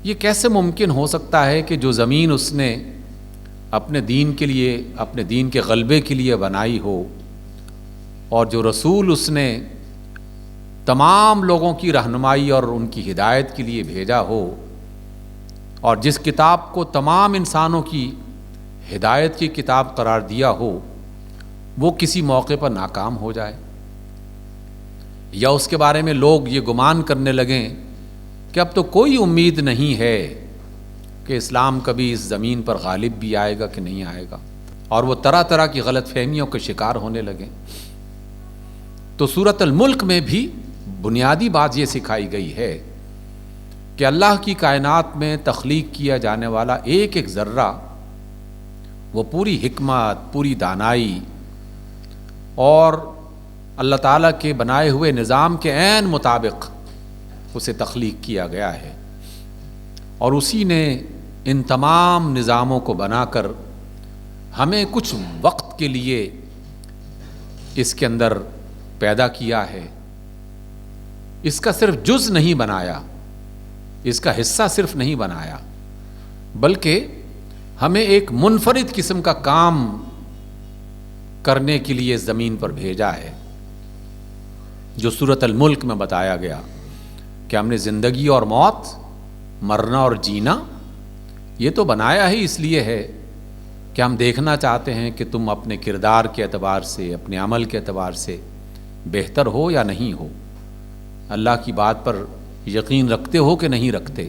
یہ کیسے ممکن ہو سکتا ہے کہ جو زمین اس نے اپنے دین کے لیے، اپنے دین کے غلبے کے لیے بنائی ہو، اور جو رسول اس نے تمام لوگوں کی رہنمائی اور ان کی ہدایت کے لیے بھیجا ہو، اور جس کتاب کو تمام انسانوں کی ہدایت کی کتاب قرار دیا ہو، وہ کسی موقع پر ناکام ہو جائے، یا اس کے بارے میں لوگ یہ گمان کرنے لگیں کہ اب تو کوئی امید نہیں ہے کہ اسلام کبھی اس زمین پر غالب بھی آئے گا کہ نہیں آئے گا، اور وہ طرح طرح کی غلط فہمیوں کے شکار ہونے لگیں۔ تو سورۃ الملک میں بھی بنیادی بات یہ سکھائی گئی ہے کہ اللہ کی کائنات میں تخلیق کیا جانے والا ایک ایک ذرہ وہ پوری حکمت، پوری دانائی اور اللہ تعالیٰ کے بنائے ہوئے نظام کے عین مطابق اسے تخلیق کیا گیا ہے، اور اسی نے ان تمام نظاموں کو بنا کر ہمیں کچھ وقت کے لیے اس کے اندر پیدا کیا ہے۔ اس کا صرف جز نہیں بنایا، اس کا حصہ صرف نہیں بنایا، بلکہ ہمیں ایک منفرد قسم کا کام کرنے کے لیے زمین پر بھیجا ہے، جو سورۃ الملک میں بتایا گیا کہ ہم نے زندگی اور موت، مرنا اور جینا، یہ تو بنایا ہی اس لیے ہے کہ ہم دیکھنا چاہتے ہیں کہ تم اپنے کردار کے اعتبار سے، اپنے عمل کے اعتبار سے بہتر ہو یا نہیں ہو، اللہ کی بات پر یقین رکھتے ہو کہ نہیں رکھتے،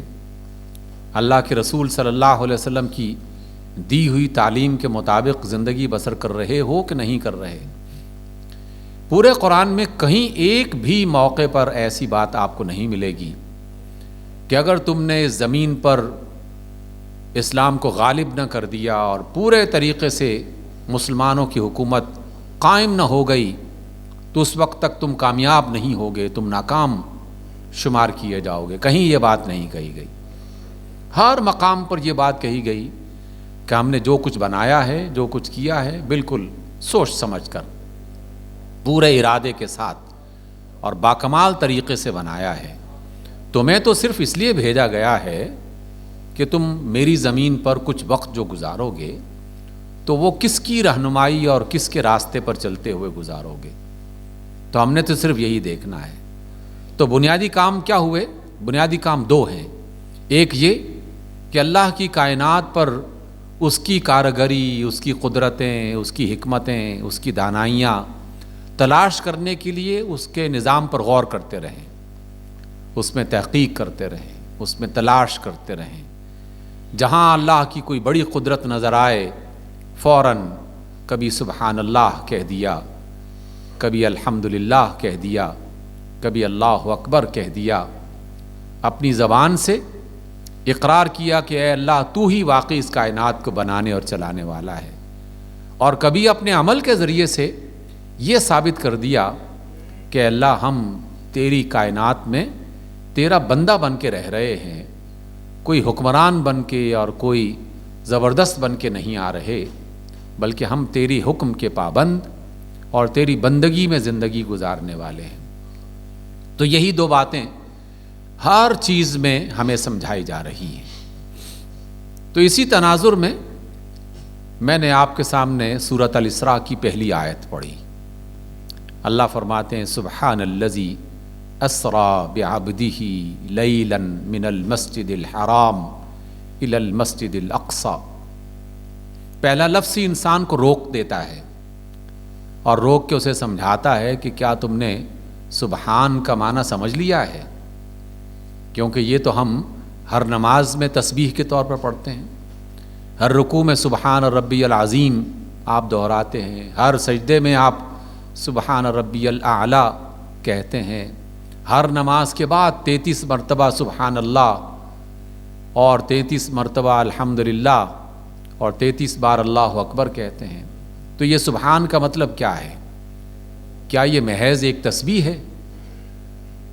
اللہ کے رسول صلی اللہ علیہ وسلم کی دی ہوئی تعلیم کے مطابق زندگی بسر کر رہے ہو کہ نہیں کر رہے۔ پورے قرآن میں کہیں ایک بھی موقع پر ایسی بات آپ کو نہیں ملے گی کہ اگر تم نے اس زمین پر اسلام کو غالب نہ کر دیا اور پورے طریقے سے مسلمانوں کی حکومت قائم نہ ہو گئی تو اس وقت تک تم کامیاب نہیں ہوگے، تم ناکام شمار کیے جاؤ گے۔ کہیں یہ بات نہیں کہی گئی، ہر مقام پر یہ بات کہی گئی کہ ہم نے جو کچھ بنایا ہے، جو کچھ کیا ہے، بالکل سوچ سمجھ کر، پورے ارادے کے ساتھ اور باکمال طریقے سے بنایا ہے۔ تمہیں تو صرف اس لیے بھیجا گیا ہے کہ تم میری زمین پر کچھ وقت جو گزارو گے تو وہ کس کی رہنمائی اور کس کے راستے پر چلتے ہوئے گزارو گے، تو ہم نے تو صرف یہی دیکھنا ہے۔ تو بنیادی کام کیا ہوئے؟ بنیادی کام دو ہیں، ایک یہ کہ اللہ کی کائنات پر اس کی کارگری، اس کی قدرتیں، اس کی حکمتیں، اس کی دانائیاں تلاش کرنے کے لیے اس کے نظام پر غور کرتے رہیں، اس میں تحقیق کرتے رہیں، اس میں تلاش کرتے رہیں۔ جہاں اللہ کی کوئی بڑی قدرت نظر آئے، فوراً کبھی سبحان اللہ کہہ دیا، کبھی الحمدللہ کہہ دیا، کبھی اللہ اکبر کہہ دیا، اپنی زبان سے اقرار کیا کہ اے اللہ تو ہی واقعی اس کائنات کو بنانے اور چلانے والا ہے، اور کبھی اپنے عمل کے ذریعے سے یہ ثابت کر دیا کہ اللہ ہم تیری کائنات میں تیرا بندہ بن کے رہ رہے ہیں، کوئی حکمران بن کے اور کوئی زبردست بن کے نہیں آ رہے، بلکہ ہم تیری حکم کے پابند اور تیری بندگی میں زندگی گزارنے والے ہیں۔ تو یہی دو باتیں ہر چیز میں ہمیں سمجھائی جا رہی ہیں۔ تو اسی تناظر میں میں نے آپ کے سامنے سورۃ الاسراء کی پہلی آیت پڑھی۔ اللہ فرماتے ہیں سبحان الذی اسریٰ بعبدہ لیلا من المسجد الحرام الی المسجد الاقصی۔ پہلا لفظ ہی انسان کو روک دیتا ہے اور روک کے اسے سمجھاتا ہے کہ کیا تم نے سبحان کا معنی سمجھ لیا ہے؟ کیونکہ یہ تو ہم ہر نماز میں تسبیح کے طور پر پڑھتے ہیں، ہر رکوع میں سبحان ربی العظیم آپ دہراتے ہیں، ہر سجدے میں آپ سبحان ربی الاعلی کہتے ہیں، ہر نماز کے بعد 33 مرتبہ سبحان اللہ اور 33 مرتبہ الحمدللہ اور 33 بار اللہ اکبر کہتے ہیں۔ تو یہ سبحان کا مطلب کیا ہے؟ کیا یہ محض ایک تسبیح ہے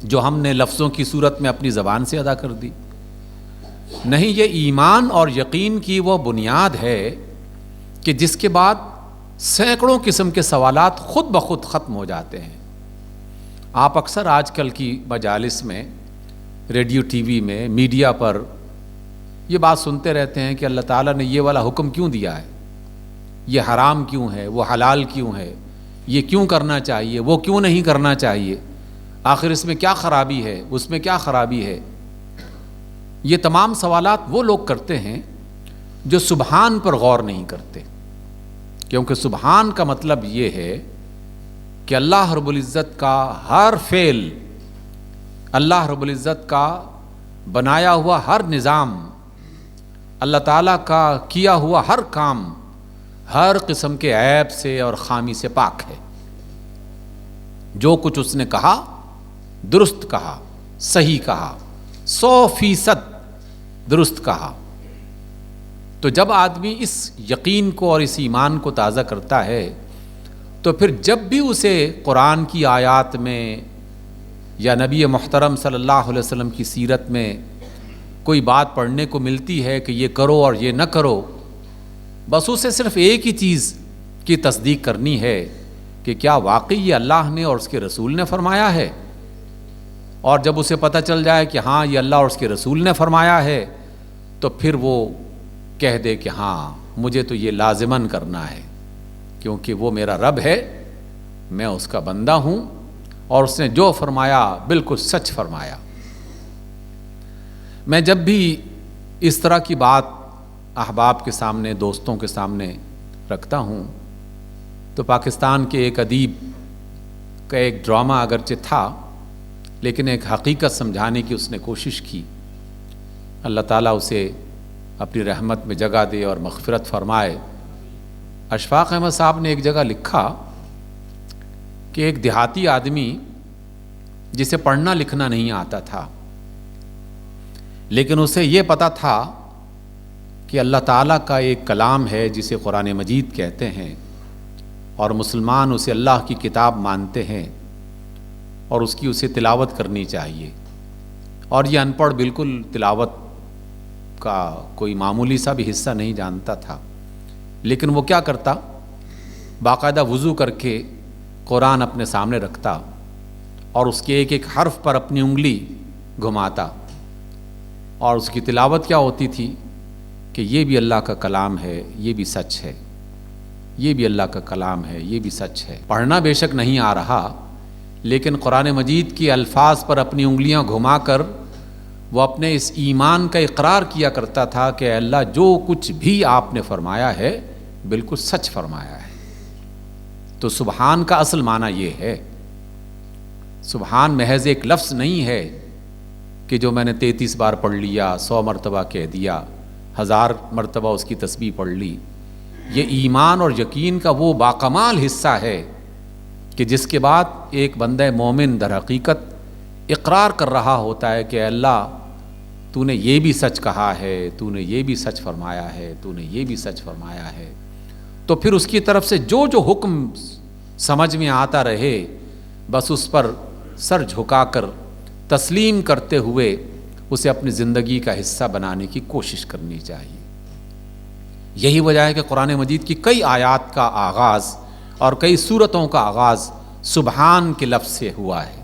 جو ہم نے لفظوں کی صورت میں اپنی زبان سے ادا کر دی؟ نہیں، یہ ایمان اور یقین کی وہ بنیاد ہے کہ جس کے بعد سینکڑوں قسم کے سوالات خود بخود ختم ہو جاتے ہیں۔ آپ اکثر آج کل کی مجالس میں، ریڈیو ٹی وی میں، میڈیا پر یہ بات سنتے رہتے ہیں کہ اللہ تعالیٰ نے یہ والا حکم کیوں دیا ہے، یہ حرام کیوں ہے، وہ حلال کیوں ہے، یہ کیوں کرنا چاہیے، وہ کیوں نہیں کرنا چاہیے، آخر اس میں کیا خرابی ہے، اس میں کیا خرابی ہے۔ یہ تمام سوالات وہ لوگ کرتے ہیں جو سبحان پر غور نہیں کرتے، کیونکہ سبحان کا مطلب یہ ہے کہ اللہ رب العزت کا ہر فعل، اللہ رب العزت کا بنایا ہوا ہر نظام، اللہ تعالیٰ کا کیا ہوا ہر کام ہر قسم کے عیب سے اور خامی سے پاک ہے۔ جو کچھ اس نے کہا درست کہا، صحیح کہا، 100% درست کہا۔ تو جب آدمی اس یقین کو اور اس ایمان کو تازہ کرتا ہے تو پھر جب بھی اسے قرآن کی آیات میں یا نبی محترم صلی اللہ علیہ وسلم کی سیرت میں کوئی بات پڑھنے کو ملتی ہے کہ یہ کرو اور یہ نہ کرو، بس اسے صرف ایک ہی چیز کی تصدیق کرنی ہے کہ کیا واقعی یہ اللہ نے اور اس کے رسول نے فرمایا ہے۔ اور جب اسے پتہ چل جائے کہ ہاں یہ اللہ اور اس کے رسول نے فرمایا ہے تو پھر وہ کہہ دے کہ ہاں مجھے تو یہ لازماً کرنا ہے، کیونکہ وہ میرا رب ہے، میں اس کا بندہ ہوں، اور اس نے جو فرمایا بالکل سچ فرمایا۔ میں جب بھی اس طرح کی بات احباب کے سامنے، دوستوں کے سامنے رکھتا ہوں تو پاکستان کے ایک ادیب کا ایک ڈرامہ اگرچہ تھا لیکن ایک حقیقت سمجھانے کی اس نے کوشش کی۔ اللہ تعالیٰ اسے اپنی رحمت میں جگہ دے اور مغفرت فرمائے۔ اشفاق احمد صاحب نے ایک جگہ لکھا کہ ایک دیہاتی آدمی جسے پڑھنا لکھنا نہیں آتا تھا، لیکن اسے یہ پتہ تھا کہ اللہ تعالیٰ کا ایک کلام ہے جسے قرآن مجید کہتے ہیں، اور مسلمان اسے اللہ کی کتاب مانتے ہیں اور اس کی اسے تلاوت کرنی چاہیے۔ اور یہ ان پڑھ بالکل تلاوت کا کوئی معمولی سا بھی حصہ نہیں جانتا تھا، لیکن وہ کیا کرتا، باقاعدہ وضو کر کے قرآن اپنے سامنے رکھتا اور اس کے ایک ایک حرف پر اپنی انگلی گھماتا، اور اس کی تلاوت کیا ہوتی تھی کہ یہ بھی اللہ کا کلام ہے، یہ بھی سچ ہے، یہ بھی اللہ کا کلام ہے، یہ بھی سچ ہے۔ پڑھنا بے شک نہیں آ رہا، لیکن قرآن مجید کے الفاظ پر اپنی انگلیاں گھما کر وہ اپنے اس ایمان کا اقرار کیا کرتا تھا کہ اے اللہ جو کچھ بھی آپ نے فرمایا ہے بالکل سچ فرمایا ہے۔ تو سبحان کا اصل معنی یہ ہے، سبحان محض ایک لفظ نہیں ہے کہ جو میں نے 33 بار پڑھ لیا، 100 مرتبہ کہہ دیا، 1000 مرتبہ اس کی تسبیح پڑھ لی۔ یہ ایمان اور یقین کا وہ باکمال حصہ ہے کہ جس کے بعد ایک بندہ مومن در حقیقت اقرار کر رہا ہوتا ہے کہ اے اللہ تو نے یہ بھی سچ کہا ہے، تو نے یہ بھی سچ فرمایا ہے، تو نے یہ بھی سچ فرمایا ہے۔ تو پھر اس کی طرف سے جو جو حکم سمجھ میں آتا رہے بس اس پر سر جھکا کر تسلیم کرتے ہوئے اسے اپنی زندگی کا حصہ بنانے کی کوشش کرنی چاہیے۔ یہی وجہ ہے کہ قرآن مجید کی کئی آیات کا آغاز اور کئی سورتوں کا آغاز سبحان کے لفظ سے ہوا ہے۔